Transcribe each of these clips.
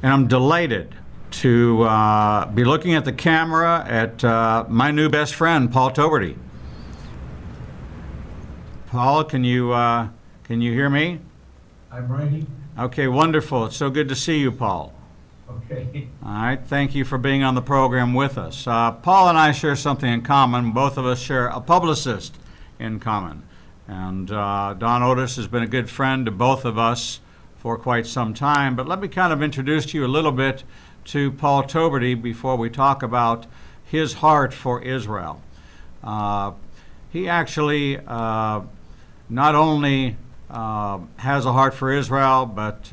and I'm delighted to be looking at the camera at my new best friend, Paul Toberty. Paul, can you hear me? I'm ready. Okay, wonderful. It's so good to see you, Paul. Okay. All right, thank you for being on the program with us. Paul and I share something in common. Both of us share a publicist in common. And Don Otis has been a good friend to both of us for quite some time. But let me kind of introduce to you a little bit to Paul Toberty before we talk about his heart for Israel. He actually not only has a heart for Israel, but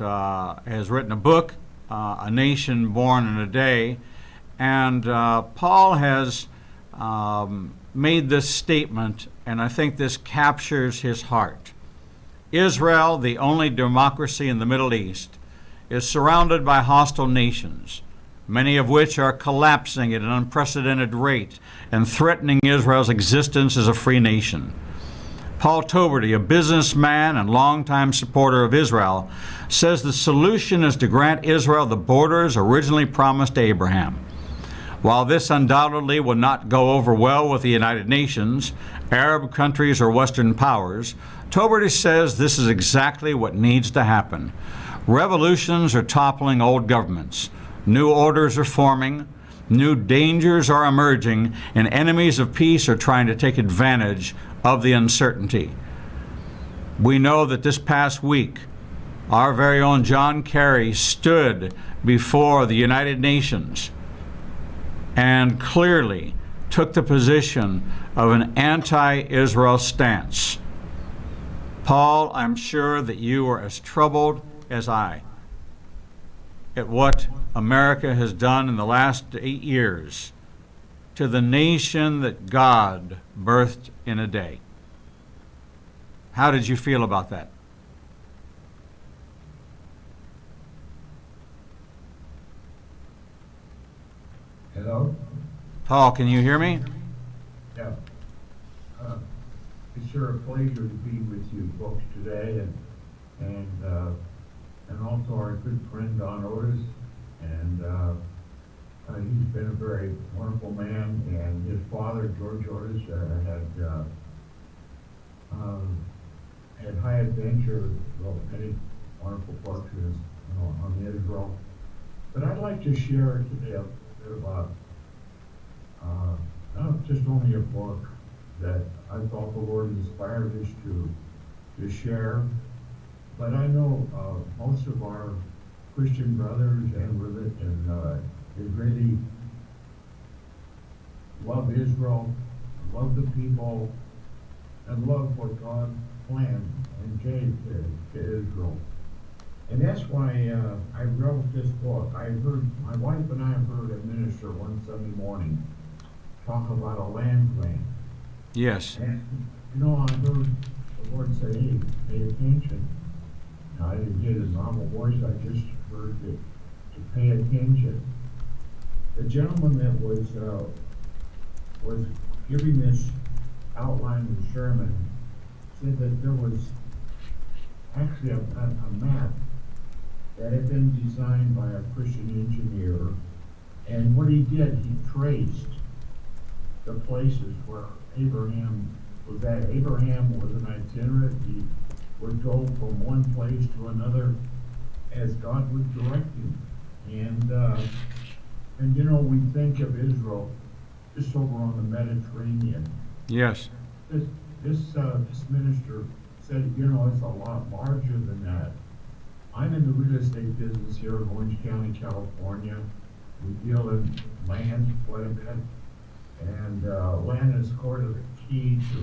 has written a book, A Nation Born in a Day. And Paul has made this statement, and I think this captures his heart. Israel, the only democracy in the Middle East, is surrounded by hostile nations, many of which are collapsing at an unprecedented rate and threatening Israel's existence as a free nation. Paul Toberty, a businessman and longtime supporter of Israel, says the solution is to grant Israel the borders originally promised to Abraham. While this undoubtedly will not go over well with the United Nations, Arab countries, or Western powers, Toberty says this is exactly what needs to happen. Revolutions are toppling old governments. New orders are forming. New dangers are emerging, and enemies of peace are trying to take advantage of the uncertainty. We know that this past week, our very own John Kerry stood before the United Nations and clearly took the position of an anti-Israel stance. Paul, I'm sure that you are as troubled as I at what America has done in the last 8 years to the nation that God birthed in a day. How did you feel about that? Hello? Paul, can you hear me? Yeah. It's sure a pleasure to be with you folks today, and also our good friend Don Otis. And he's been a very wonderful man, and his father, George Otis, had high adventure, wrote many wonderful books on Israel. But I'd like to share today a bit about not just only a book that I thought the Lord inspired us to share, but I know most of our Christian brothers and Israeli love Israel, love the people, and love what God planned and gave to Israel. And that's why I wrote this book. My wife and I heard a minister one Sunday morning talk about a land grant. Yes. And, I heard the Lord say, hey, pay attention. Now, I didn't hear the normal voice, I just heard it, to pay attention. The gentleman that was giving this outline of the sermon said that there was actually a map that had been designed by a Christian engineer, and what he did, he traced the places where Abraham was at. Abraham was an itinerant. He would go from one place to another as God would direct him. And we think of Israel just over on the Mediterranean. Yes. This minister said, it's a lot larger than that. I'm in the real estate business here in Orange County, California. We deal in land quite a bit, and land is sort of the key to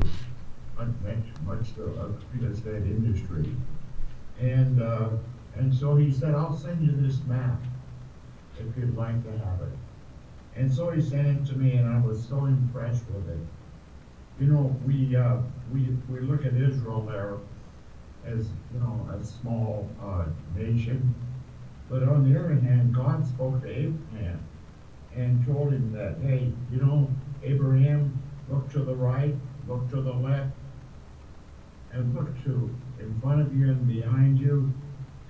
much of the real estate industry. And so he said, I'll send you this map if you'd like to have it. And so he sent it to me, and I was so impressed with it. We look at Israel there as a small nation, but on the other hand, God spoke to Abraham and told him that, hey, Abraham, look to the right, look to the left, and look to in front of you and behind you,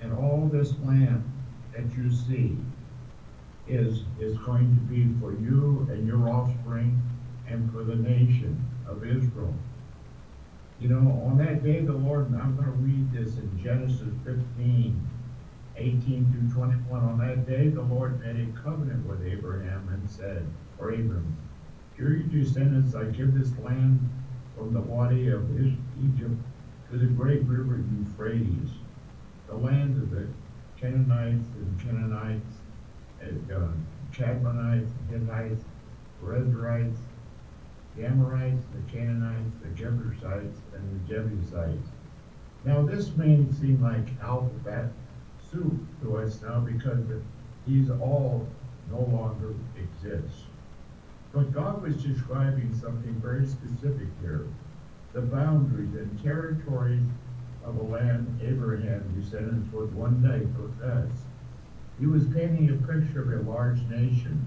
and all this land that you see is going to be for you and your offspring and for the nation of Israel. You know, on that day, the Lord, and I'm going to read this in Genesis 15:18 through 21. On that day, the Lord made a covenant with Abraham and said, or Abram, to your descendants I give this land from the Wadi of Egypt to the great river Euphrates, the land of the Canaanites and Canaanites, Cadmonites, Hittites, Perizzites, the Amorites, the Canaanites, the Jebusites, and the Jebusites. Now this may seem like alphabet soup to us now because these all no longer exist. But God was describing something very specific here, the boundaries and territories of a land Abraham's descendants would one day possess. He was painting a picture of a large nation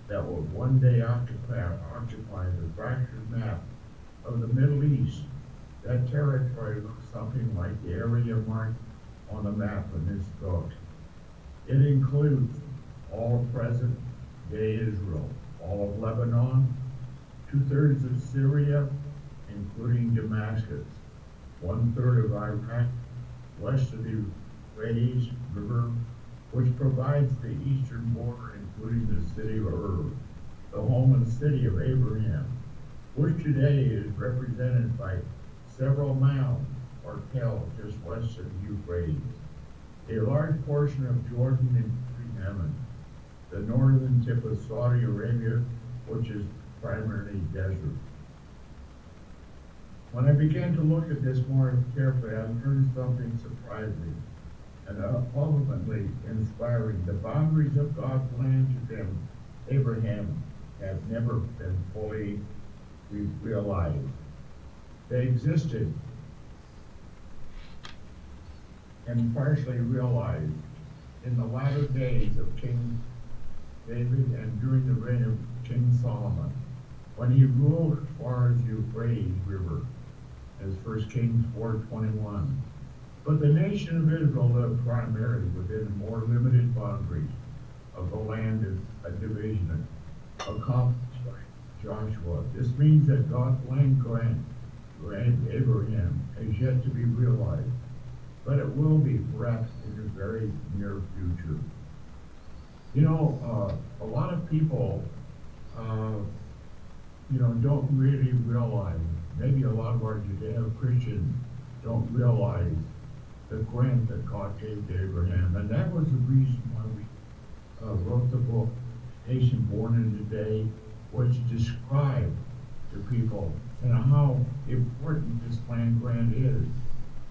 that would one day occupy the fractured map of the Middle East. That territory looks something like the area marked on the map in this book. It includes all of present-day Israel, all of Lebanon, 2/3 of Syria, including Damascus, 1/3 of Iraq, west of the Euphrates River, which provides the eastern border, including the city of Ur, the home and city of Abraham, which today is represented by several mounds or hills just west of the Euphrates, a large portion of Jordan including Yemen, the northern tip of Saudi Arabia, which is primarily desert. When I began to look at this more carefully, I learned something surprising and ultimately inspiring. The boundaries of God's land to them, Abraham, have never been fully realized. They existed and partially realized in the latter days of King David and during the reign of King Solomon, when he ruled as far as the Euphrates River, as 1 Kings 4:21. But the nation of Israel lived primarily within more limited boundaries of the land of division accomplished by Joshua. This means that God's land grant to Abraham has yet to be realized, but it will be perhaps in the very near future. You know, a lot of people, don't really realize, maybe a lot of our Judeo-Christians don't realize the grant that God gave to Abraham. And that was the reason why we wrote the book, Nation Born in Today, was to describe to people how important this land grant is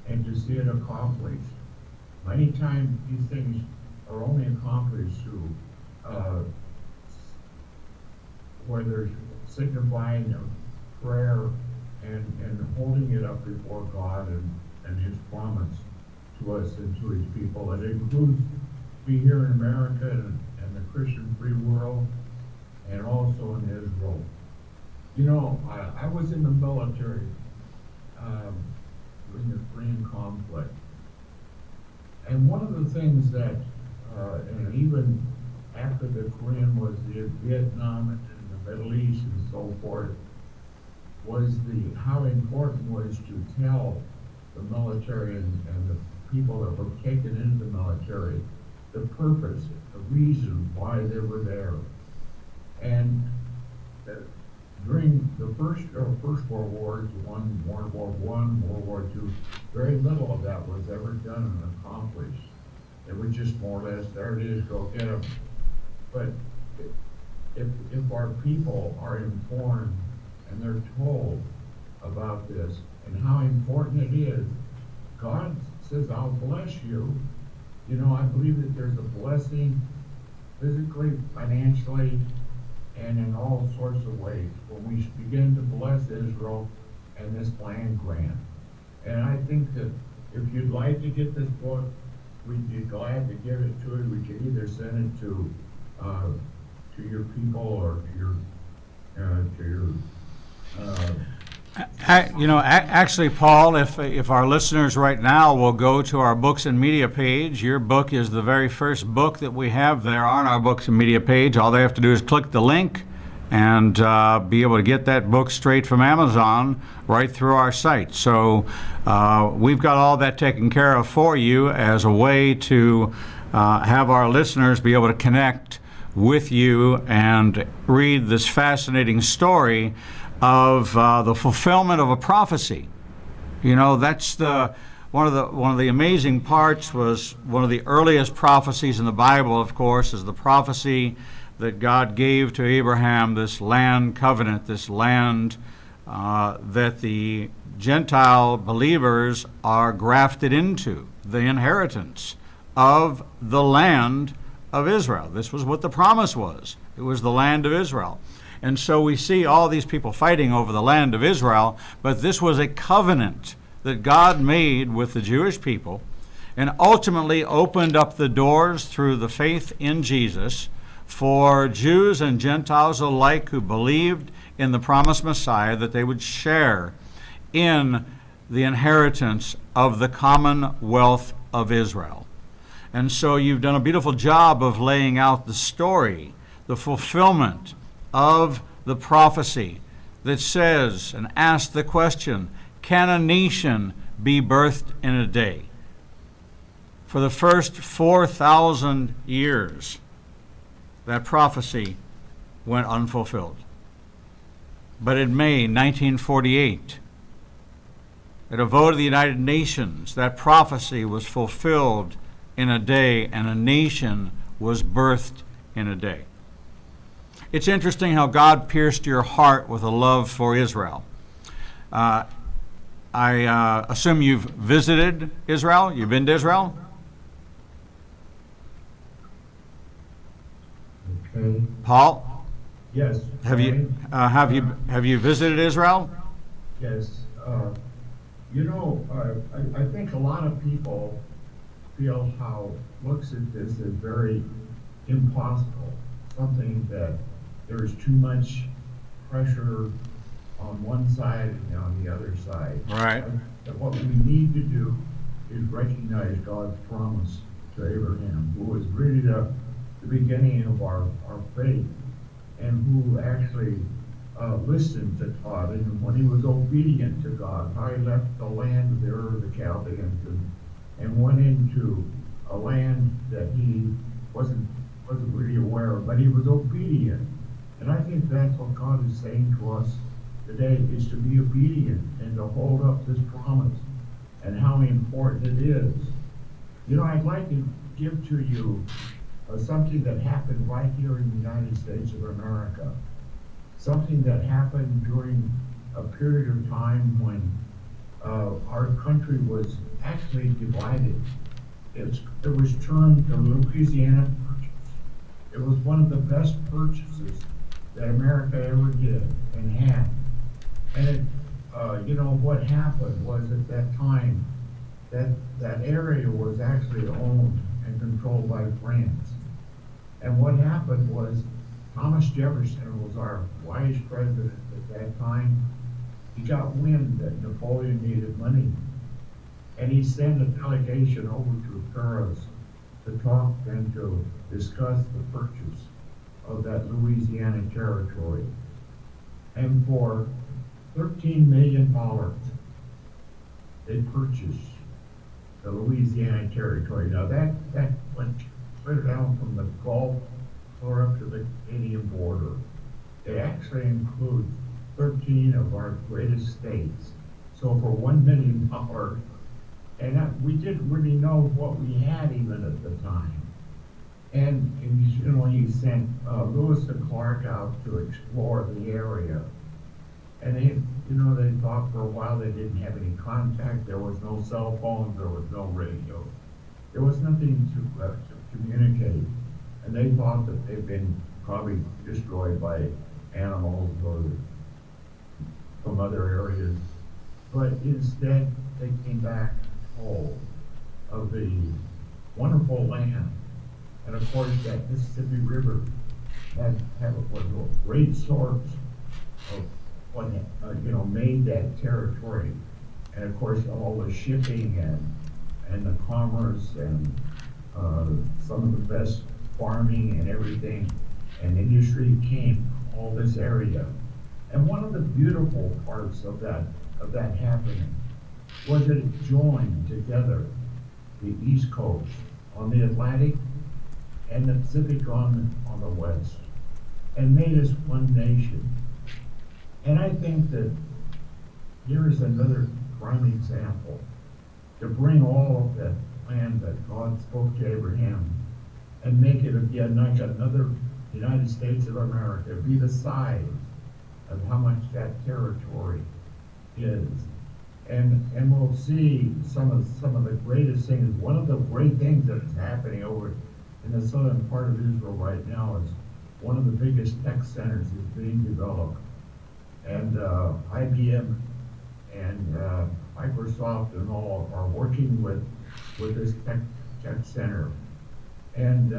and to see it accomplished. Many times these things are only accomplished through where there's signifying of prayer and holding it up before God and his promise to us and to his people. It includes be here in America and the Christian free world and also in Israel. You know, I was in the military during the Korean conflict. And one of the things that, and even after the Korean was the Vietnam and the Middle East and so forth, was how important was to tell the military and the people that were taken into the military the purpose, the reason why they were there. And during the first World Wars, World War I, World War II, very little of that was ever done and accomplished. It was just more or less, there it is, go get them. But if our people are informed and they're told about this and how important it is, God says, I'll bless you. You know, I believe that there's a blessing physically, financially, and in all sorts of ways when we begin to bless Israel and this land grant. And I think that if you'd like to get this book, we'd be glad to give it to you. We could either send it to your people or to your Actually, Paul, if our listeners right now will go to our books and media page, your book is the very first book that we have there on our books and media page. All they have to do is click the link and be able to get that book straight from Amazon right through our site. So we've got all that taken care of for you as a way to have our listeners be able to connect with you and read this fascinating story of the fulfillment of a prophecy. You know, that's one of the amazing parts. Was one of the earliest prophecies in the Bible, of course, is the prophecy that God gave to Abraham, this land covenant, this land that the Gentile believers are grafted into, the inheritance of the land of Israel. This was what the promise was. It was the land of Israel. And so we see all these people fighting over the land of Israel, but this was a covenant that God made with the Jewish people and ultimately opened up the doors through the faith in Jesus for Jews and Gentiles alike who believed in the promised Messiah, that they would share in the inheritance of the commonwealth of Israel. And so you've done a beautiful job of laying out the story, the fulfillment of the prophecy that says and asks the question, can a nation be birthed in a day? For the first 4,000 years, that prophecy went unfulfilled. But in May 1948, at a vote of the United Nations, that prophecy was fulfilled in a day, and a nation was birthed in a day. It's interesting how God pierced your heart with a love for Israel. I assume you've visited Israel? You've been to Israel? Okay. Paul? Yes. Have you visited Israel? Yes. I think a lot of people feel how looks at this as very impossible. Something that there's too much pressure on one side and on the other side. Right. But what we need to do is recognize God's promise to Abraham, who was really the beginning of our faith, and who actually listened to God, and when he was obedient to God, how he left the land of the Chaldeans and went into a land that he wasn't really aware of, but he was obedient. And I think that's what God is saying to us today, is to be obedient and to hold up this promise and how important it is. You know, I'd like to give to you something that happened right here in the United States of America. Something that happened during a period of time when our country was actually divided. It was termed the Louisiana Purchase. It was one of the best purchases that America ever did and had. And what happened was at that time, that area was actually owned and controlled by France. And what happened was Thomas Jefferson was our wise president at that time. He got wind that Napoleon needed money, and he sent a delegation over to Paris to talk and to discuss the purchase of that Louisiana territory. And for $13 million, they purchased the Louisiana territory. Now that went clear down from the Gulf clear up to the Canadian border. It actually includes 13 of our greatest states. So for $1 million, and we didn't really know what we had even at the time. And he sent Lewis and Clark out to explore the area. And they thought for a while they didn't have any contact. There was no cell phones, there was no radio. There was nothing to communicate. And they thought that they'd been probably destroyed by animals or from other areas. But instead, they came back whole of the wonderful land. And of course, that Mississippi River was a great source of what, made that territory. And of course, all the shipping and the commerce and some of the best farming and everything and industry came all this area. And one of the beautiful parts of that happening was that it joined together the East Coast on the Atlantic and the Pacific on the west, and made us one nation. And I think that here is another prime example to bring all of that land that God spoke to Abraham and make it again like another United States of America, be the size of how much that territory is. And we'll see some of the greatest things. One of the great things that is happening over in the southern part of Israel right now is one of the biggest tech centers is being developed. And IBM and Microsoft and all are working with this tech center. And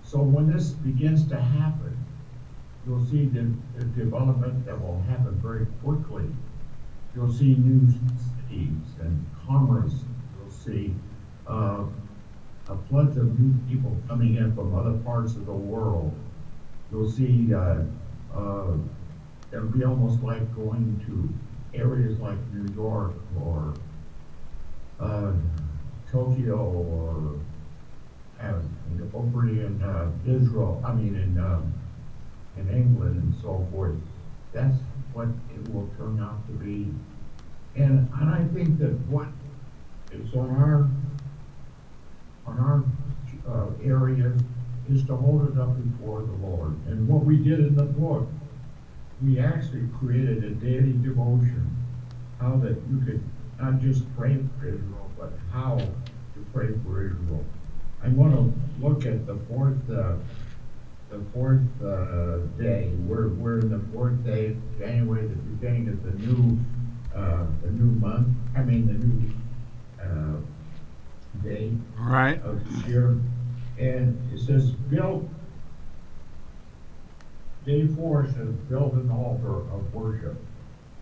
so when this begins to happen, you'll see the development that will happen very quickly. You'll see new cities and commerce. You'll see a flood of new people coming in from other parts of the world. You'll see it'll be almost like going to areas like New York or Tokyo or over in Israel. I mean in England and so forth. That's what it will turn out to be. And I think that what is on our area is to hold it up before the Lord. And what we did in the book, we actually created a daily devotion, how that you could not just pray for Israel, but how to pray for Israel. I want to look at the fourth day. We're in the fourth day of January, the beginning of the new month. I mean the new day of the year. And it says, build. Day 4 says, build an altar of worship.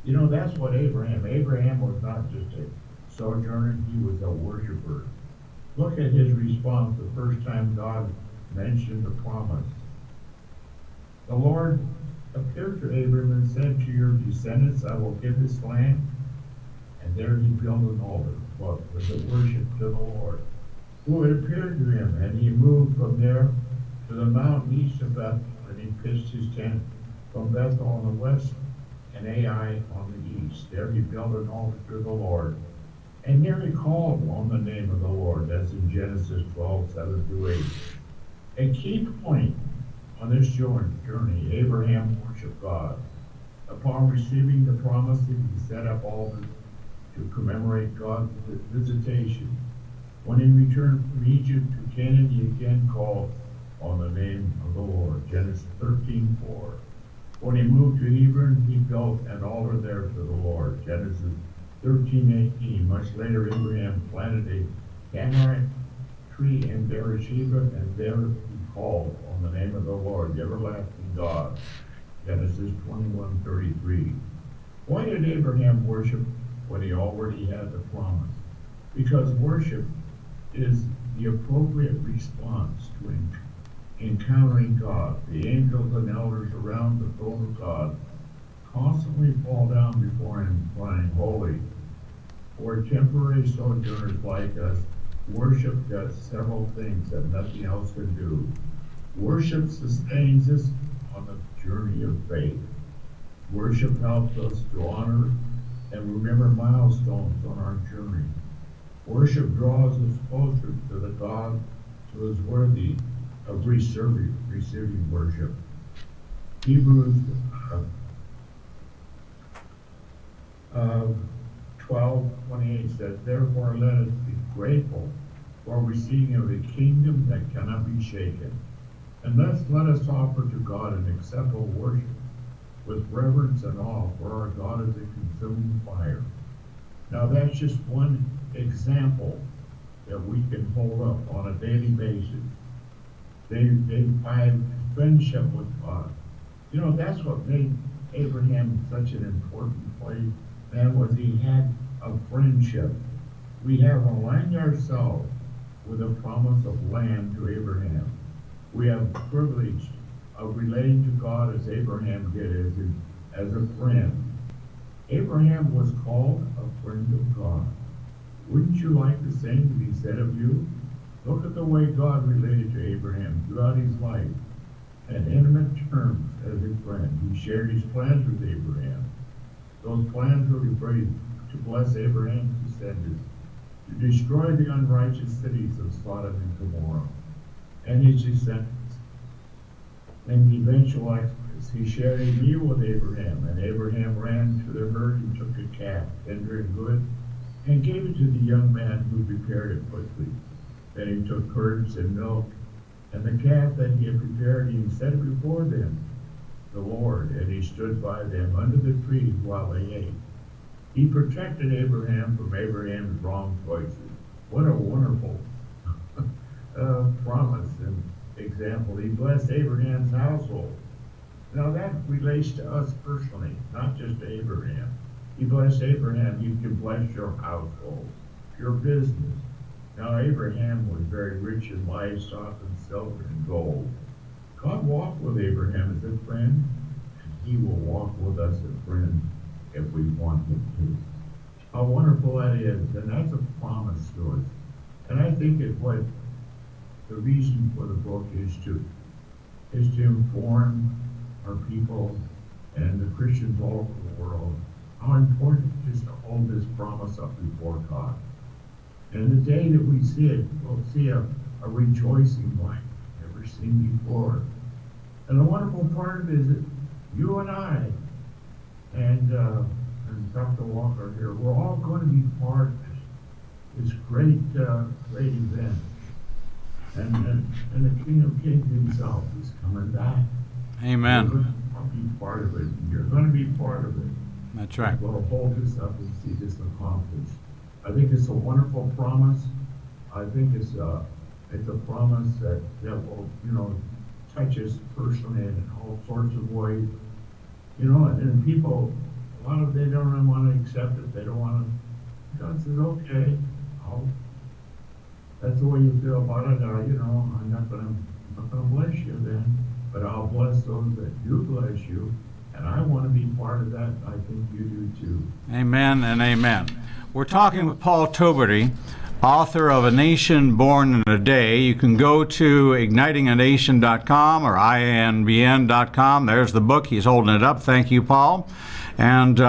You know, that's what Abraham was not just a sojourner, he was a worshiper. Look at his response the first time God mentioned the promise. The Lord appeared to Abram and said, to your descendants I will give this land. And there he built an altar, with the worship to the Lord, who had appeared to him. And he moved from there to the mountain east of Bethel, and he pitched his tent from Bethel on the west and Ai on the east. There he built an altar to the Lord. And here he called on the name of the Lord. That's in Genesis 12:7-8. A key point on this journey, Abraham worshiped God. Upon receiving the promise, he set up altars to commemorate God's visitation. When he returned from Egypt to Canaan, he again called on the name of the Lord. Genesis 13:4. When he moved to Hebron, he built an altar there to the Lord. Genesis 13:18. Much later, Abraham planted a tamarisk tree in Beersheba, and there he called on the name of the Lord, the everlasting God. Genesis 21:33. Why did Abraham worship when he already had the promise? Because worship is the appropriate response to encountering God. The angels and elders around the throne of God constantly fall down before him, crying, holy. For temporary sojourners like us, worship does several things that nothing else can do. Worship sustains us on the journey of faith. Worship helps us to honor and remember milestones on our journey. Worship draws us closer to the God who is worthy of receiving worship. Hebrews 12:28 says, therefore let us be grateful for receiving of a kingdom that cannot be shaken. And let us offer to God an acceptable worship with reverence and awe, for our God is a consuming fire. Now that's just one example that we can hold up on a daily basis. They find friendship with God. You know, that's what made Abraham such an important place, man, was he had a friendship. We have aligned ourselves with a promise of land to Abraham. We have privilege of relating to God as Abraham did, as a friend. Abraham was called a friend of God. Wouldn't you like the same to be said of you? Look at the way God related to Abraham throughout his life. In intimate terms as a friend. He shared his plans with Abraham. Those plans were to bless Abraham's descendants, to destroy the unrighteous cities of Sodom and Gomorrah and his descendants. In the eventual Exodus, he shared a meal with Abraham, and Abraham ran to the herd and took a calf, tender and good, and gave it to the young man who prepared it quickly. Then he took curds and milk, and the calf that he had prepared, he set it before them, the Lord, and he stood by them under the tree while they ate. He protected Abraham from Abraham's wrong choices. What a wonderful promise and example. He blessed Abraham's household. Now that relates to us personally, not just to Abraham. He blessed Abraham. He can bless your household, your business. Now Abraham was very rich in livestock and silver and gold. God walked with Abraham as a friend, and he will walk with us as friends if we want him to. How wonderful that is, and that's a promise to us. And I think it's what the reason for the book is to inform our people and the Christians all over the world how important it is to hold this promise up before God. And the day that we see it, we'll see a rejoicing like we've never seen before. And the wonderful part of it is that you and I and Dr. Walker here, we're all going to be part of this great event. And the King of Kings himself is coming back. Amen. You're going to be part of it. You're going to be part of it. That's right. We'll hold this up and see this accomplished. I think it's a wonderful promise. I think it's a promise that will, touch us personally in all sorts of ways. And people, a lot of they don't want to accept it. They don't want to. God says, okay, that's the way you feel about it. I'm not gonna bless you then, but I'll bless those that do bless you. And I want to be part of that. I think you do too. Amen and amen. We're talking with Paul Toberty, author of A Nation Born in a Day. You can go to ignitinganation.com or IANBN.com. There's the book. He's holding it up. Thank you, Paul. And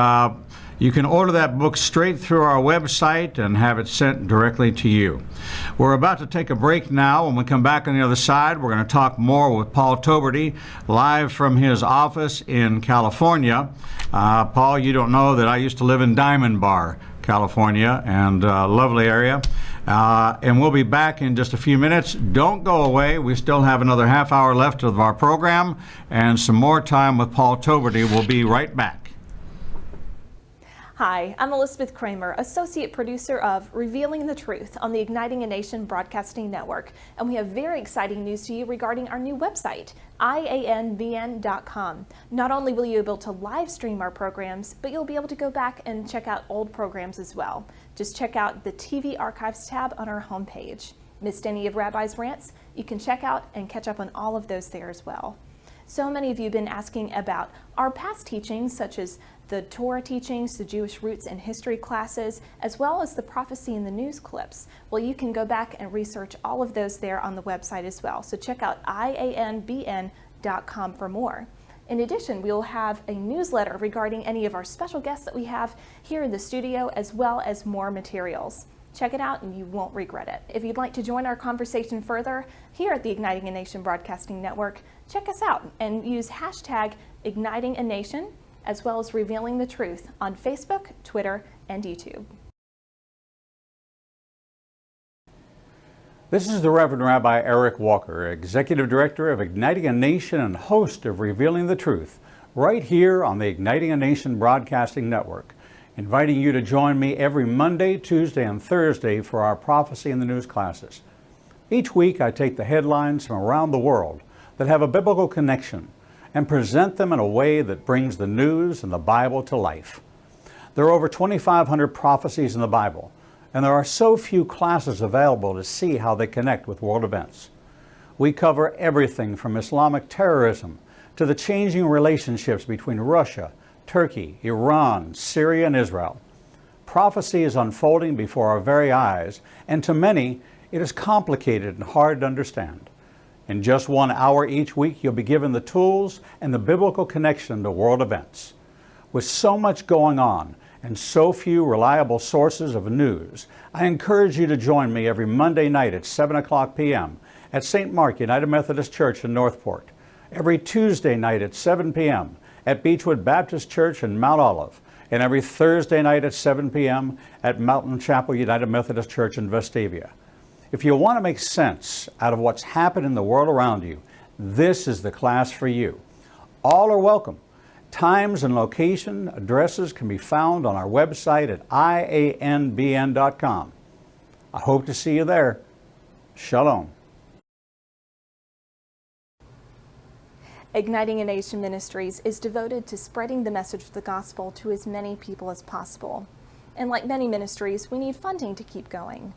you can order that book straight through our website and have it sent directly to you. We're about to take a break now. When we come back on the other side, we're going to talk more with Paul Toberty, live from his office in California. Paul, you don't know that I used to live in Diamond Bar, California, and lovely area. And we'll be back in just a few minutes. Don't go away. We still have another half hour left of our program and some more time with Paul Toberty. We'll be right back. Hi, I'm Elizabeth Kramer, Associate Producer of Revealing the Truth on the Igniting a Nation Broadcasting Network, and we have very exciting news to you regarding our new website, IANBN.com. Not only will you be able to live stream our programs, but you'll be able to go back and check out old programs as well. Just check out the TV Archives tab on our homepage. Missed any of Rabbi's rants? You can check out and catch up on all of those there as well. So many of you have been asking about our past teachings, such as the Torah teachings, the Jewish roots and history classes, as well as the prophecy and the news clips. Well, you can go back and research all of those there on the website as well. So check out IANBN.com for more. In addition, we will have a newsletter regarding any of our special guests that we have here in the studio, as well as more materials. Check it out and you won't regret it. If you'd like to join our conversation further here at the Igniting a Nation Broadcasting Network, check us out and use hashtag Igniting a Nation, as well as Revealing the Truth on Facebook, Twitter, and YouTube. This is the Reverend Rabbi Eric Walker, Executive Director of Igniting a Nation and host of Revealing the Truth, right here on the Igniting a Nation Broadcasting Network, inviting you to join me every Monday, Tuesday, and Thursday for our prophecy and the news classes. Each week I take the headlines from around the world that have a biblical connection and present them in a way that brings the news and the Bible to life. There are over 2,500 prophecies in the Bible, and there are so few classes available to see how they connect with world events. We cover everything from Islamic terrorism to the changing relationships between Russia, Turkey, Iran, Syria, and Israel. Prophecy is unfolding before our very eyes, and to many, it is complicated and hard to understand. In just 1 hour each week, you'll be given the tools and the biblical connection to world events. With so much going on and so few reliable sources of news, I encourage you to join me every Monday night at 7 o'clock p.m. at St. Mark United Methodist Church in Northport, every Tuesday night at 7 p.m. at Beechwood Baptist Church in Mount Olive, and every Thursday night at 7 p.m. at Mountain Chapel United Methodist Church in Vestavia. If you want to make sense out of what's happened in the world around you, this is the class for you. All are welcome. Times and location addresses can be found on our website at ianbn.com. I hope to see you there. Shalom. Igniting a Nation Ministries is devoted to spreading the message of the gospel to as many people as possible. And like many ministries, we need funding to keep going.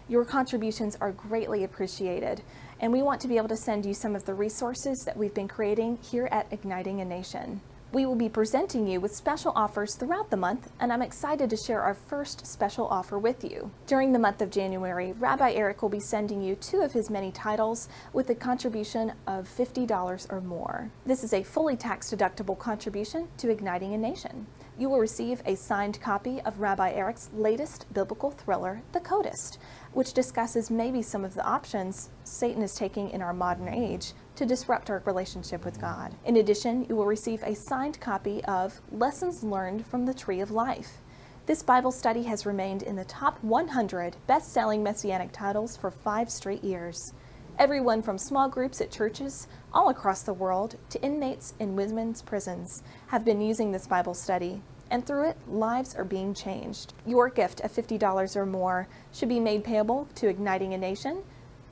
Your contributions are greatly appreciated, and we want to be able to send you some of the resources that we've been creating here at Igniting a Nation. We will be presenting you with special offers throughout the month, and I'm excited to share our first special offer with you. During the month of January, Rabbi Eric will be sending you 2 of his many titles with a contribution of $50 or more. This is a fully tax-deductible contribution to Igniting a Nation. You will receive a signed copy of Rabbi Eric's latest biblical thriller, The Codist, which discusses maybe some of the options Satan is taking in our modern age to disrupt our relationship with God. In addition, you will receive a signed copy of Lessons Learned from the Tree of Life. This Bible study has remained in the top 100 best-selling Messianic titles for 5 straight years. Everyone from small groups at churches all across the world to inmates in women's prisons have been using this Bible study, and through it, lives are being changed. Your gift of $50 or more should be made payable to Igniting a Nation,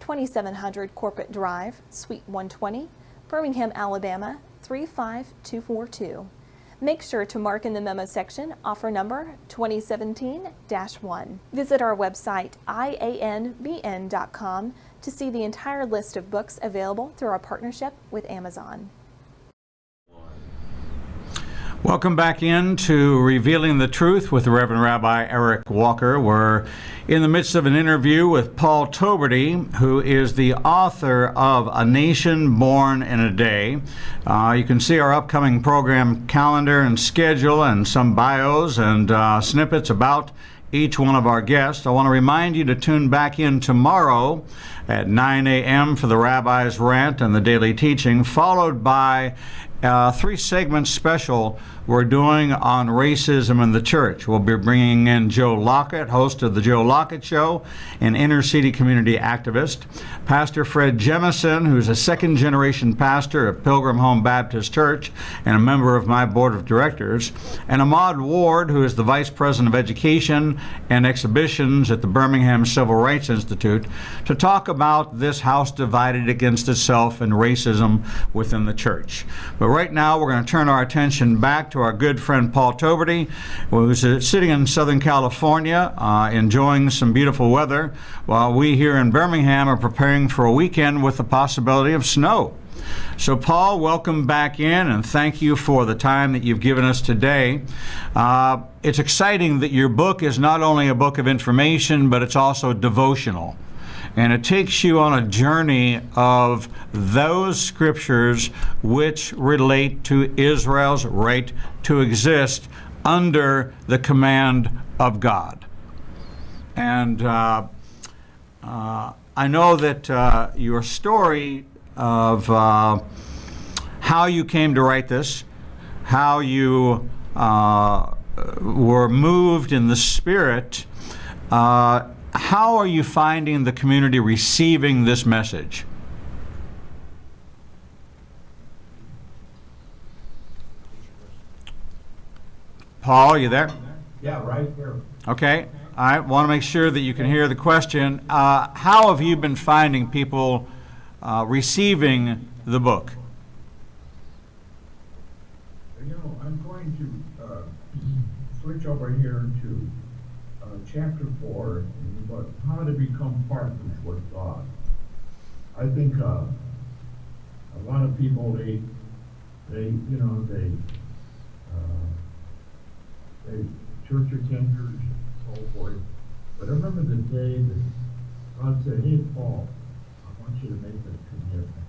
2700 Corporate Drive, Suite 120, Birmingham, Alabama, 35242. Make sure to mark in the memo section offer number 2017-1. Visit our website, ianbn.com, to see the entire list of books available through our partnership with Amazon. Welcome back into Revealing the Truth with the Reverend Rabbi Eric Walker. We're in the midst of an interview with Paul Toberty, who is the author of A Nation Born in a Day. You can see our upcoming program calendar and schedule and some bios and snippets about each one of our guests. I want to remind you to tune back in tomorrow at 9 a.m. for the Rabbi's Rant and the Daily Teaching, followed by a 3-segment special we're doing on racism in the church. We'll be bringing in Joe Lockett, host of The Joe Lockett Show, an inner-city community activist, Pastor Fred Jemison, who's a second-generation pastor at Pilgrim Home Baptist Church and a member of my board of directors, and Ahmad Ward, who is the Vice President of Education and Exhibitions at the Birmingham Civil Rights Institute, to talk about this house divided against itself and racism within the church. But right now, we're going to turn our attention back to our good friend Paul Toberty, who's sitting in Southern California, enjoying some beautiful weather, while we here in Birmingham are preparing for a weekend with the possibility of snow. So Paul, welcome back in, and thank you for the time that you've given us today. It's exciting that your book is not only a book of information, but it's also devotional. And it takes you on a journey of those scriptures which relate to Israel's right to exist under the command of God. And I know that your story of how you came to write this, how you were moved in the Spirit, how are you finding the community receiving this message? Paul, you there? Yeah, right here. Okay. I want to make sure that you can hear the question. How have you been finding people receiving the book? switch over here to chapter 4, about how to become partners with God. I think a lot of people, they church attenders and so forth. But I remember the day that God said, "Hey, Paul, I want you to make this commitment."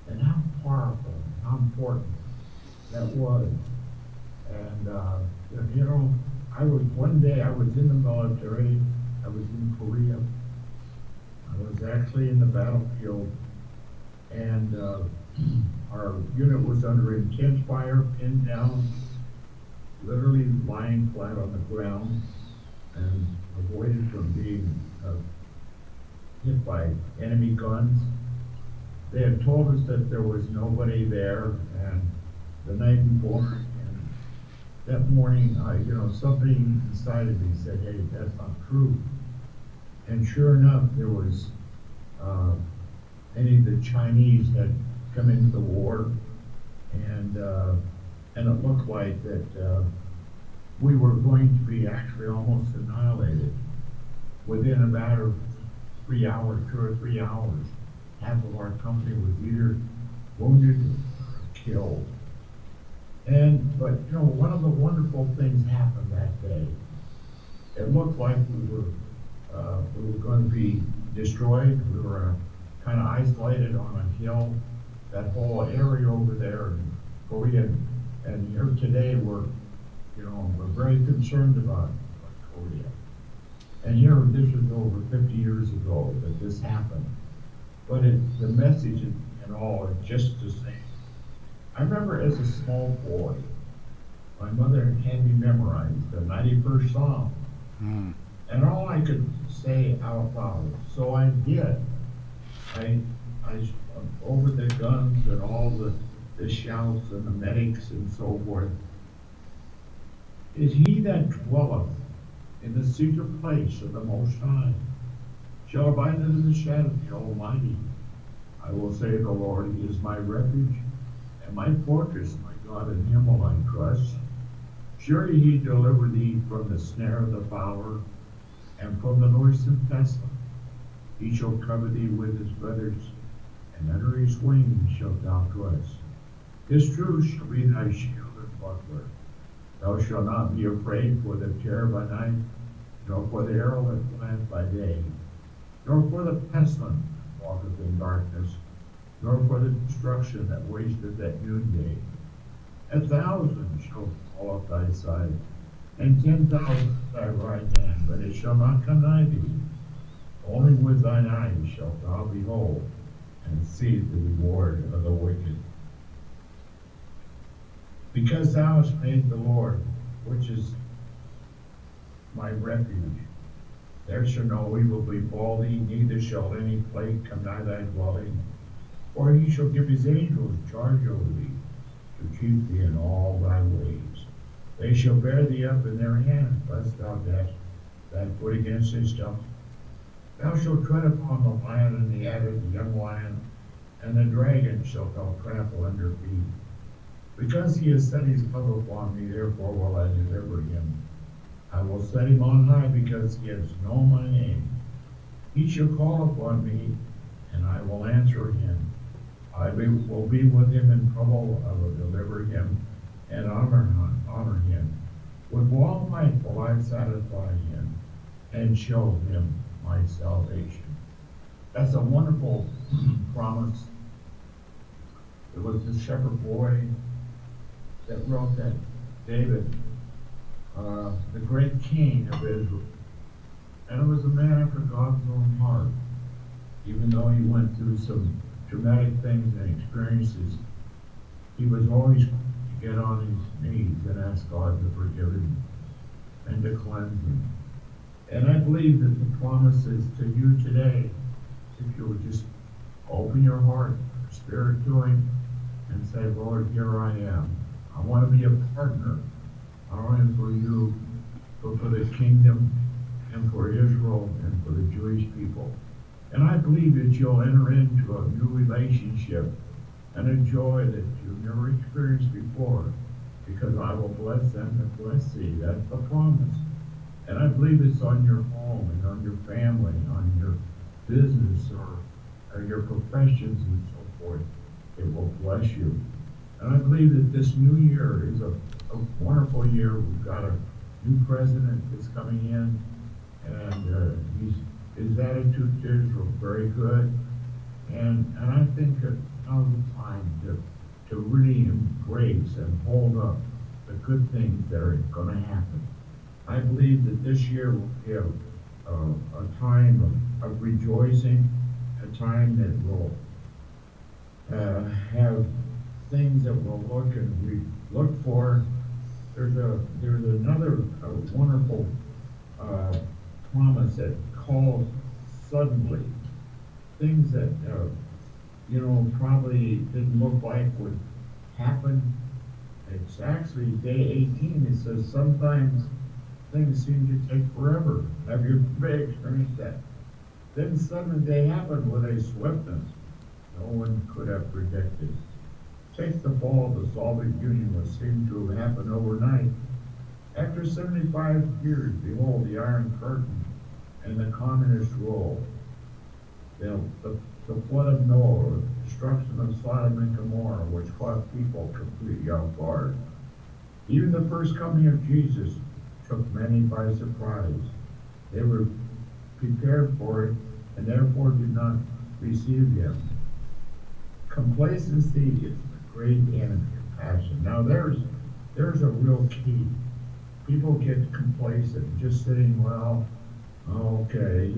And how powerful, how important that was. And, one day I was in the military. I was in Korea. I was actually in the battlefield. And our unit was under intense fire, pinned down, literally lying flat on the ground, and avoided from being hit by enemy guns. They had told us that there was nobody there, and the night before, and that morning, something inside of me said, "Hey, that's not true." And sure enough, there was many of the Chinese had come into the war, and it looked like that we were going to be actually almost annihilated within a matter of 3 hours, 2 or 3 hours. Half of our company was either wounded or killed. But one of the wonderful things happened that day. It looked like we were going to be destroyed. We were kind of isolated on a hill. That whole area over there in Korea, and here today we're very concerned about Korea. And here, this was over 50 years ago that this happened. But the message and all is just the same. I remember as a small boy, my mother had me memorize the 91st Psalm. And all I could say out loud, so I did. I over the guns and all the shouts and the medics and so forth. Is he that dwelleth in the secret place of the Most High shall abide under the shadow of the Almighty. I will say, the Lord is my refuge and my fortress, my God, in him will I trust. Surely he deliver thee from the snare of the fowler and from the noisome pestilence. He shall cover thee with his feathers, and under his wings shalt thou trust. His truth shall be thy shield and buckler. Thou shalt not be afraid for the terror by night, nor for the arrow that flieth by day, nor for the pestilence that walketh in darkness, nor for the destruction that wasteth at noonday. 1,000 shall fall at thy side, and 10,000 at thy right hand, but it shall not come nigh thee. Only with thine eyes shalt thou behold, and see the reward of the wicked. Because thou hast made the Lord, which is my refuge, there shall no evil befall thee, neither shall any plague come nigh thy dwelling. For he shall give his angels charge over thee, to keep thee in all thy ways. They shall bear thee up in their hands, lest thou dash thy foot against a stone. Thou shalt tread upon the lion and the adder, the young lion, and the dragon shalt thou trample under feet. Because he has set his love upon me, therefore will I deliver him. I will set him on high, because he has known my name. He shall call upon me, and I will answer him. I will be with him in trouble. I will deliver him and honor him. With long life will I satisfy him and show him my salvation. That's a wonderful promise. It was the shepherd boy that wrote that, David, the great king of Israel. And it was a man after God's own heart. Even though he went through some traumatic things and experiences, he was always to get on his knees and ask God to forgive him and to cleanse him. And I believe that the promise is to you today, if you would just open your heart, your spirit to him, and say, Lord, here I am. I want to be a partner, not only for you, but for the kingdom and for Israel and for the Jewish people. And I believe that you'll enter into a new relationship and a joy that you've never experienced before because I will bless them that bless thee. That's the promise. And I believe it's on your home and on your family, on your business or your professions and so forth. It will bless you. And I believe that this new year is a wonderful year. We've got a new president that's coming in, and his attitude is very good. And I think that now's the time to really embrace and hold up the good things that are going to happen. I believe that this year will be a time of rejoicing, a time that will have things that we'll look for. There's another wonderful promise that calls suddenly things that probably didn't look like would happen. It's actually day 18. It says sometimes things seem to take forever. Have you experienced that? Then suddenly they happen with a swiftness no one could have predicted. Take the fall of the Soviet Union, which seemed to have happened overnight. After 75 years, behold, the Iron Curtain and the communist rule. The flood of Noah, destruction of Sodom and Gomorrah, which caught people completely off guard. Even the first coming of Jesus took many by surprise. They were prepared for it and therefore did not receive him. Complacency is the great enemy of passion. Now there's a real key. People get complacent, just saying, well, okay,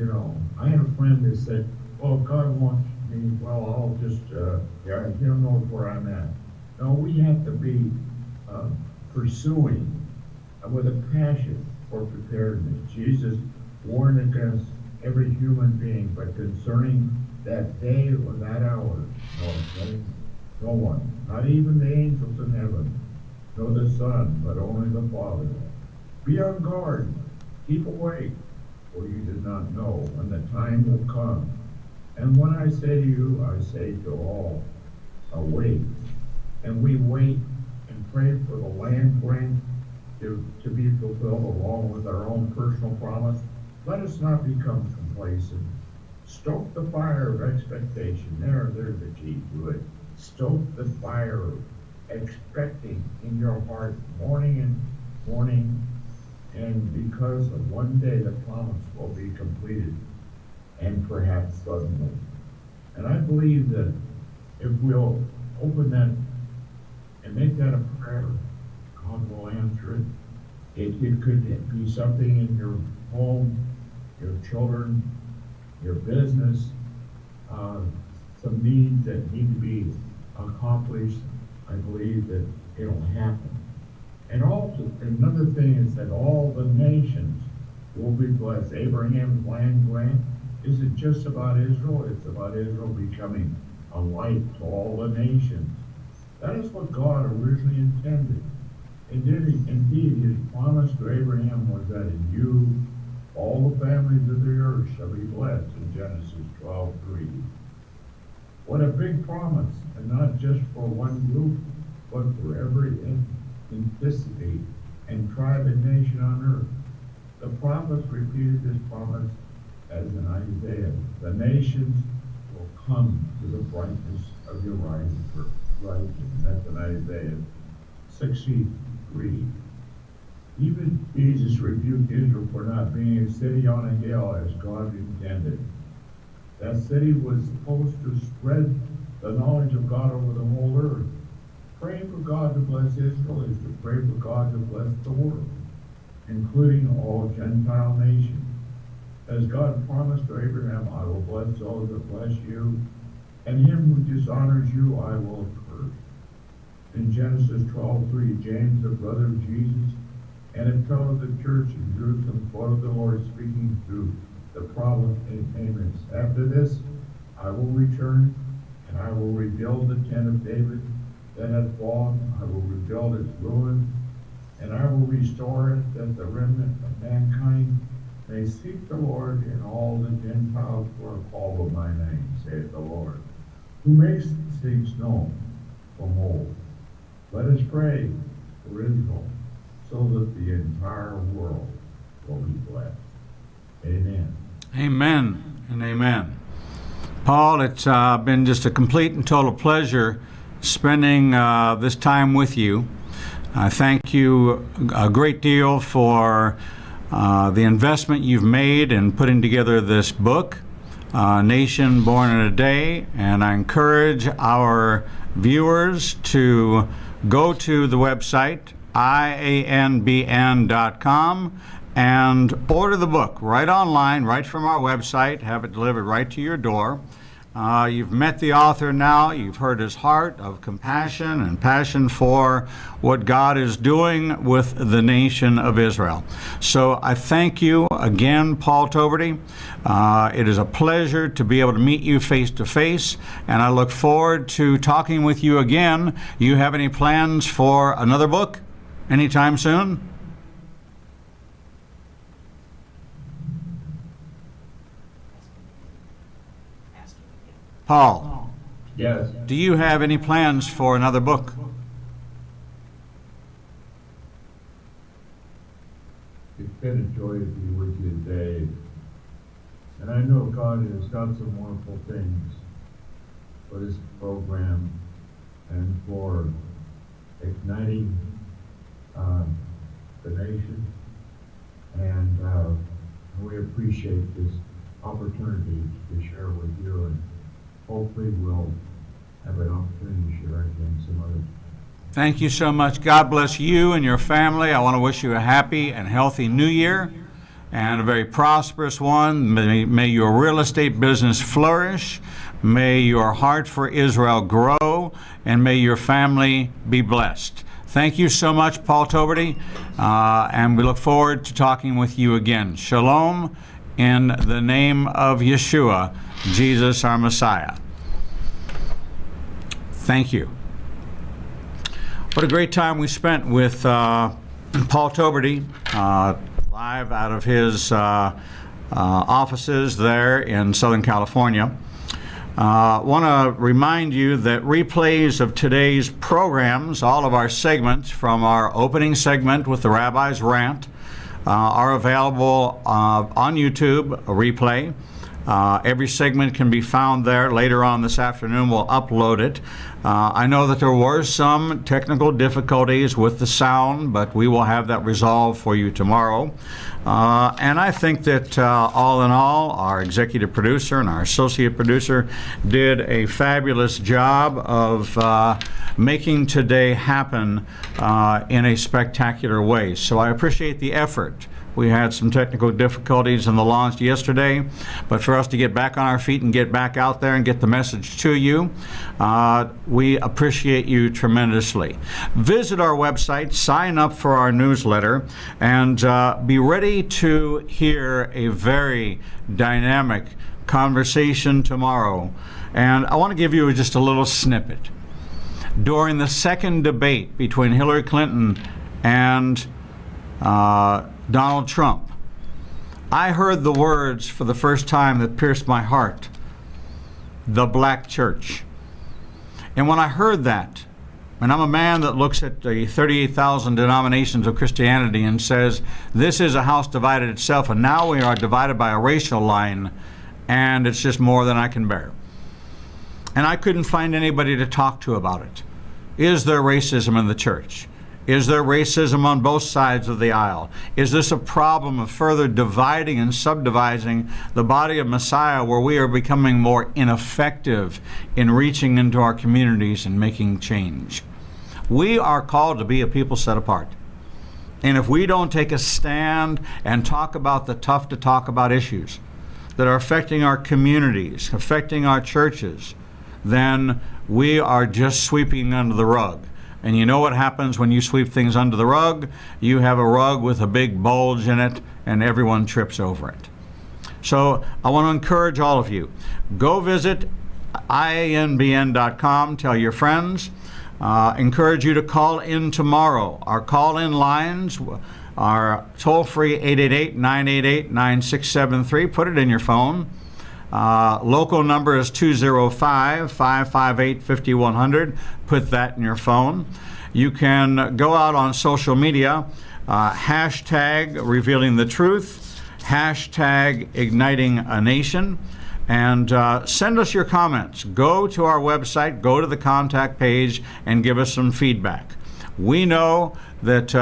I had a friend that said, well, if God wants me, well, I'll just, he knows where I'm at. No, we have to be pursuing with a passion for preparedness. Jesus warned against every human being, but concerning that day or that hour, no one, not even the angels in heaven, nor the Son, but only the Father. Be on guard, keep awake, for you did not know when the time will come. And when I say to you, I say to all, awake. And we wait and pray for the land grant to be fulfilled along with our own personal promise. Let us not become complacent. Stoke the fire of expectation. There's the key to it. Stoke the fire of expecting in your heart morning and morning, and because of one day the promise will be completed, and perhaps suddenly. And I believe that if we'll open that and make that a prayer, God will answer it. It could be something in your home, your children, your business, some needs that need to be accomplished. I believe that it'll happen. And also, another thing is that all the nations will be blessed. Abraham's land grant isn't just about Israel, it's about Israel becoming a light to all the nations. That is what God originally intended. Indeed, his promise to Abraham was that in you all the families of the earth shall be blessed in Genesis 12:3. What a big promise, and not just for one group, but for every ethnicity and tribe and nation on earth. The prophets repeated this promise as in Isaiah. The nations will come to the brightness of your rising. That's in Isaiah 63. Even Jesus rebuked Israel for not being a city on a hill as God intended. That city was supposed to spread the knowledge of God over the whole earth. Praying for God to bless Israel is to pray for God to bless the world, including all Gentile nations. As God promised to Abraham, I will bless those that bless you, and him who dishonors you I will curse. In Genesis 12:3, James, the brother of Jesus, and it tells the church in Jerusalem, quoted the Lord speaking through the prophet Amos. After this, I will return, and I will rebuild the tent of David that had fallen. I will rebuild its ruins, and I will restore it, that the remnant of mankind may seek the Lord, and all the Gentiles who are called by my name, saith the Lord, who makes these things known from old. Let us pray. for Israel, so that the entire world will be blessed. Amen. Amen and amen. Paul, it's been just a complete and total pleasure spending this time with you. I thank you a great deal for the investment you've made in putting together this book, Nation Born in a Day, and I encourage our viewers to go to the website, ianbn.com, and order the book right online, right from our website, have it delivered right to your door. You've met the author now. You've heard his heart of compassion and passion for what God is doing with the nation of Israel. So I thank you again, Paul Toberty. It is a pleasure to be able to meet you face to face, and I look forward to talking with you again. You have any plans for another book anytime soon? Paul, Yes. do you have any plans for another book? It's been a joy to be with you today. And I know God has got some wonderful things for this program and for igniting the nation. And we appreciate this opportunity to share with you, and hopefully we'll have an opportunity to share again some other time. Thank you so much. God bless you and your family. I want to wish you a happy and healthy new year and a very prosperous one. May your real estate business flourish. May your heart for Israel grow, and may your family be blessed. Thank you so much, Paul Toberty, and we look forward to talking with you again. Shalom in the name of Yeshua, Jesus our Messiah. Thank you. What a great time we spent with Paul Toberty, live out of his offices there in Southern California. Want to remind you that replays of today's programs, all of our segments from our opening segment with the Rabbi's Rant, are available on YouTube, a replay. Every segment can be found there. Later on this afternoon, we'll upload it. I know that there were some technical difficulties with the sound, but we will have that resolved for you tomorrow. And I think that all in all, our executive producer and our associate producer did a fabulous job of making today happen in a spectacular way. So I appreciate the effort. We had some technical difficulties in the launch yesterday, but for us to get back on our feet and get back out there and get the message to you, we appreciate you tremendously. Visit our website, sign up for our newsletter, and be ready to hear a very dynamic conversation tomorrow. And I want to give you just a little snippet. During the second debate between Hillary Clinton and Donald Trump, I heard the words for the first time that pierced my heart: the black church. And when I heard that, and I'm a man that looks at the 38,000 denominations of Christianity and says, this is a house divided itself, and now we are divided by a racial line, and it's just more than I can bear. And I couldn't find anybody to talk to about it. Is there racism in the church? Is there racism on both sides of the aisle? Is this a problem of further dividing and subdividing the body of Messiah, where we are becoming more ineffective in reaching into our communities and making change? We are called to be a people set apart. And if we don't take a stand and talk about the tough to talk about issues that are affecting our communities, affecting our churches, then we are just sweeping under the rug. And you know what happens when you sweep things under the rug? You have a rug with a big bulge in it, and everyone trips over it. So I want to encourage all of you. Go visit ianbn.com. Tell your friends. Encourage you to call in tomorrow. Our call-in lines are toll-free 888-988-9673. Put it in your phone. Local number is 205-558-5100. Put that in your phone. You can go out on social media, hashtag revealing the truth, hashtag igniting a nation, and send us your comments. Go to our website, go to the contact page, and give us some feedback. We know that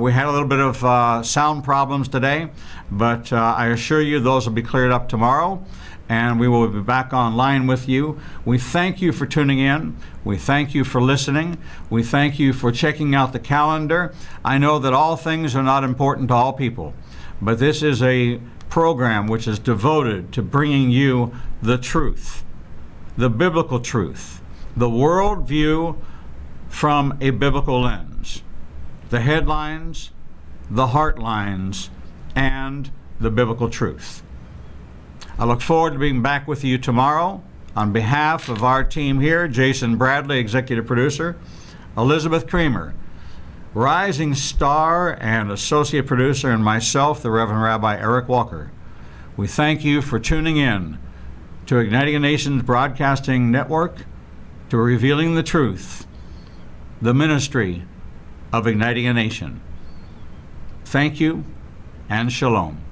we had a little bit of sound problems today, but I assure you those will be cleared up tomorrow, and we will be back online with you. We thank you for tuning in. We thank you for listening. We thank you for checking out the calendar. I know that all things are not important to all people, but this is a program which is devoted to bringing you the truth, the biblical truth, the world view from a biblical lens, the headlines, the heart lines, and the biblical truth. I look forward to being back with you tomorrow. On behalf of our team here, Jason Bradley, executive producer, Elizabeth Creamer, rising star and associate producer, and myself, the Reverend Rabbi Eric Walker, we thank you for tuning in to Igniting a Nation's Broadcasting Network, to Revealing the Truth, the ministry of Igniting a Nation. Thank you, and shalom.